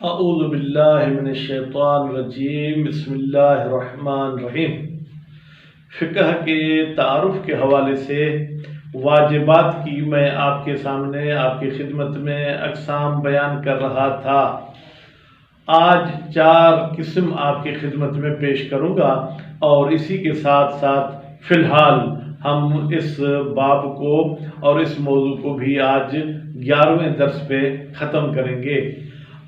اعوذ باللہ من الشیطان الرجیم بسم اللہ الرحمن الرحیم۔ فقہ کے تعارف کے حوالے سے واجبات کی میں آپ کے سامنے آپ کی خدمت میں اقسام بیان کر رہا تھا۔ آج 4 قسم آپ کی خدمت میں پیش کروں گا اور اسی کے ساتھ ساتھ فی الحال ہم اس باب کو اور اس موضوع کو بھی آج 11ویں درس پہ ختم کریں گے۔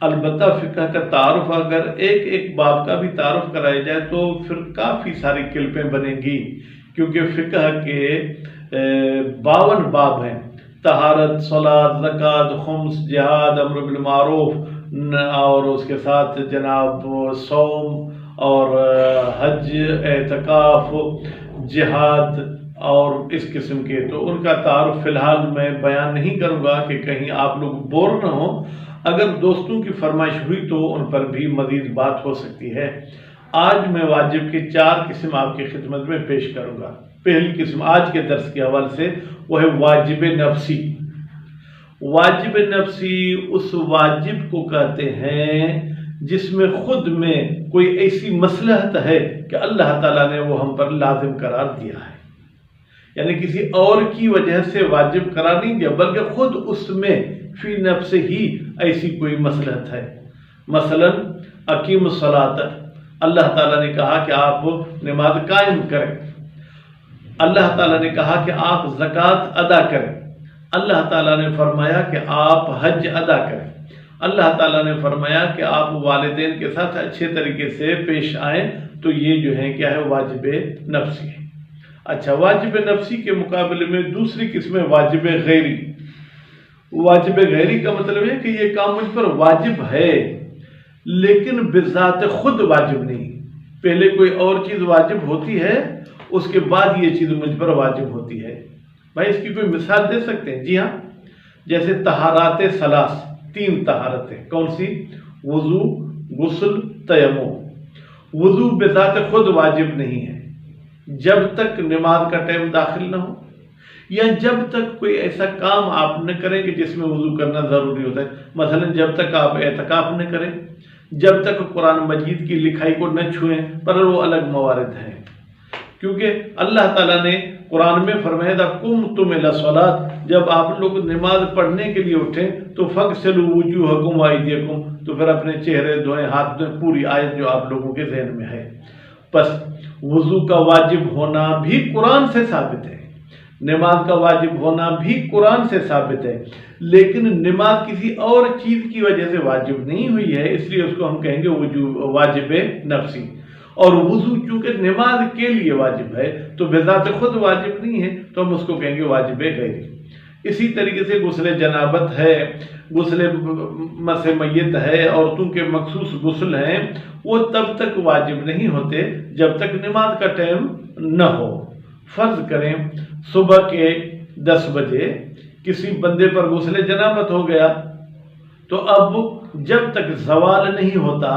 البتہ فقہ کا تعارف اگر ایک باب کا بھی تعارف کرایا جائے تو پھر کافی ساری کلپیں بنیں گی، کیونکہ فقہ کے 52 باب ہیں: طہارت، صلاۃ، زکوٰۃ، خمس، جہاد، امر بالمعروف، اور اس کے ساتھ جناب صوم اور حج، اعتکاف، جہاد اور اس قسم کے۔ تو ان کا تعارف فی الحال میں بیان نہیں کروں گا کہ کہیں آپ لوگ بور نہ ہوں۔ اگر دوستوں کی فرمائش ہوئی تو ان پر بھی مزید بات ہو سکتی ہے۔ آج میں واجب کے 4 قسم آپ کی خدمت میں پیش کروں گا۔ پہلی قسم آج کے درس کے حوالے سے وہ ہے واجب نفسی۔ واجب نفسی اس واجب کو کہتے ہیں جس میں خود میں کوئی ایسی مصلحت ہے کہ اللہ تعالیٰ نے وہ ہم پر لازم قرار دیا ہے، یعنی کسی اور کی وجہ سے واجب قرار نہیں دیا بلکہ خود اس میں فی نفس ہی ایسی کوئی مصلحت ہے۔ مثلا اقیم الصلاۃ، اللہ تعالیٰ نے کہا کہ آپ نماز قائم کریں، اللہ تعالیٰ نے کہا کہ آپ زکوٰۃ ادا کریں، اللہ تعالیٰ نے فرمایا کہ آپ حج ادا کریں، اللہ تعالیٰ نے فرمایا کہ آپ والدین کے ساتھ اچھے طریقے سے پیش آئیں۔ تو یہ جو ہے کیا ہے؟ واجب نفسی ہے۔ اچھا، واجب نفسی کے مقابلے میں دوسری قسم ہے واجب غیری۔ واجب غیری کا مطلب ہے کہ یہ کام مجھ پر واجب ہے لیکن بذات خود واجب نہیں، پہلے کوئی اور چیز واجب ہوتی ہے اس کے بعد یہ چیز مجھ پر واجب ہوتی ہے۔ بھائی اس کی کوئی مثال دے سکتے ہیں؟ جی ہاں، جیسے طہارات ثلاث، 3 طہارتیں۔ کون سی؟ وضو، غسل، تیمم۔ وضو بذات خود واجب نہیں ہے جب تک نماز کا ٹائم داخل نہ ہو، یا جب تک کوئی ایسا کام آپ نہ کریں کہ جس میں وضو کرنا ضروری ہوتا ہے۔ مثلا جب تک آپ اعتکاف نہ کریں، جب تک قرآن مجید کی لکھائی کو نہ چھوئیں، پر وہ الگ موارد ہیں، کیونکہ اللہ تعالیٰ نے قرآن میں فرمایا تھا قمتم الی الصلاۃ، جب آپ لوگ نماز پڑھنے کے لیے اٹھیں تو فاغسلوا وجوہکم وایدیکم، تو پھر اپنے چہرے دھوئیں، ہاتھ دھوئیں، پوری آیت جو آپ لوگوں کے ذہن میں ہے۔ بس وضو کا واجب ہونا بھی قرآن سے ثابت ہے، نماز کا واجب ہونا بھی قرآن سے ثابت ہے، لیکن نماز کسی اور چیز کی وجہ سے واجب نہیں ہوئی ہے، اس لیے اس کو ہم کہیں گے واجب نفسی۔ اور وضو چونکہ نماز کے لیے واجب ہے تو بذات خود واجب نہیں ہے، تو ہم اس کو کہیں گے واجب غیری۔ اسی طریقے سے غسل جنابت ہے، غسل مس میت ہے، عورتوں کے مخصوص غسل ہیں، وہ تب تک واجب نہیں ہوتے جب تک نماز کا ٹائم نہ ہو۔ فرض کریں صبح کے 10 بجے کسی بندے پر غسل جنابت ہو گیا، تو اب جب تک زوال نہیں ہوتا،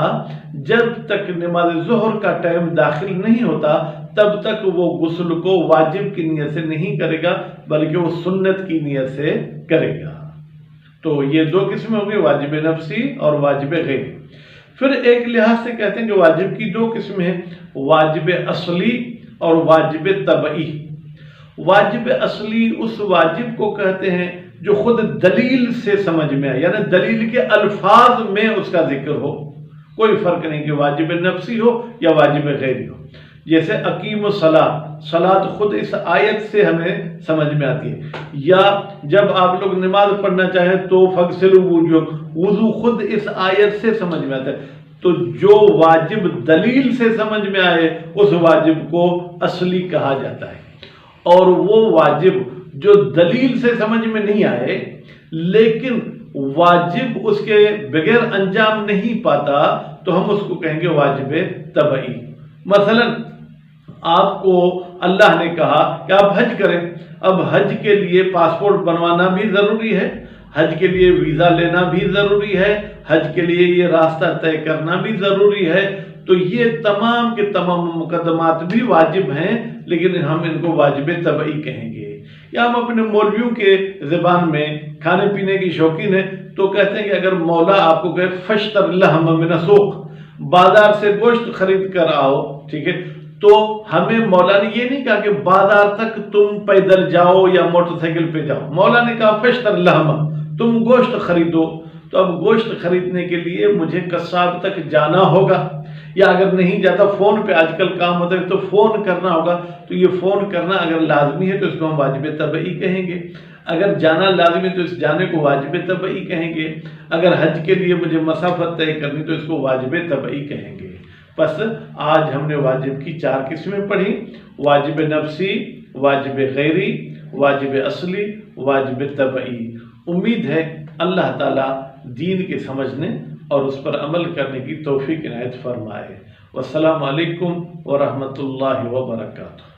جب تک نماز ظہر کا ٹائم داخل نہیں ہوتا، تب تک وہ غسل کو واجب کی نیت سے نہیں کرے گا بلکہ وہ سنت کی نیت سے کرے گا۔ تو یہ 2 قسمیں ہوں گی، واجب نفسی اور واجب غیری۔ پھر ایک لحاظ سے کہتے ہیں کہ واجب کی 2 قسمیں ہیں، واجب اصلی اور واجب طبعی۔ واجب اصلی اس واجب کو کہتے ہیں جو خود دلیل سے سمجھ میں آئے، یعنی دلیل کے الفاظ میں اس کا ذکر ہو، کوئی فرق نہیں کہ واجب نفسی ہو یا واجب غیری ہو۔ جیسے اقیم الصلاۃ، صلاۃ خود اس آیت سے ہمیں سمجھ میں آتی ہے، یا جب آپ لوگ نماز پڑھنا چاہیں تو فاغسلوا وجوہکم، وضو خود اس آیت سے سمجھ میں آتا ہے۔ تو جو واجب دلیل سے سمجھ میں آئے اس واجب کو اصلی کہا جاتا ہے، اور وہ واجب جو دلیل سے سمجھ میں نہیں آئے لیکن واجب اس کے بغیر انجام نہیں پاتا تو ہم اس کو کہیں گے واجب طبعی۔ مثلا آپ کو اللہ نے کہا کہ آپ حج کریں، اب حج کے لیے پاسپورٹ بنوانا بھی ضروری ہے، حج کے لیے ویزا لینا بھی ضروری ہے، حج کے لیے یہ راستہ طے کرنا بھی ضروری ہے، تو یہ تمام کے تمام مقدمات بھی واجب ہیں لیکن ہم ان کو واجب طبعی کہیں گے، یا ہم اپنے مولویوں کے زبان میں کھانے پینے کی شوقین ہیں تو کہتے ہیں کہ اگر مولا آپ کو کہے فشتر اللحم من السوق، بازار سے گوشت خرید کر آؤ، ٹھیک ہے، تو ہمیں مولا نے یہ نہیں کہا کہ بازار تک تم پیدل جاؤ یا موٹر سائیکل پہ جاؤ، مولا نے کہا فشتر اللحم، تم گوشت خریدو۔ تو اب گوشت خریدنے کے لیے مجھے قصاب تک جانا ہوگا، یا اگر نہیں جاتا فون پہ آج کل کام ہوتا ہے تو فون کرنا ہوگا، تو یہ فون کرنا اگر لازمی ہے تو اس کو ہم واجب طبعی کہیں گے، اگر جانا لازمی ہے تو اس جانے کو واجب طبعی کہیں گے، اگر حج کے لیے مجھے مسافت طے کرنی تو اس کو واجب طبعی کہیں گے۔ بس آج ہم نے واجب کی 4 قسمیں پڑھی: واجب نفسی، واجب غیری، واجب اصلی، واجب طبعی۔ امید ہے اللہ تعالیٰ دین کے سمجھنے اور اس پر عمل کرنے کی توفیق عنایت فرمائے۔ والسلام علیکم ورحمۃ اللہ وبرکاتہ۔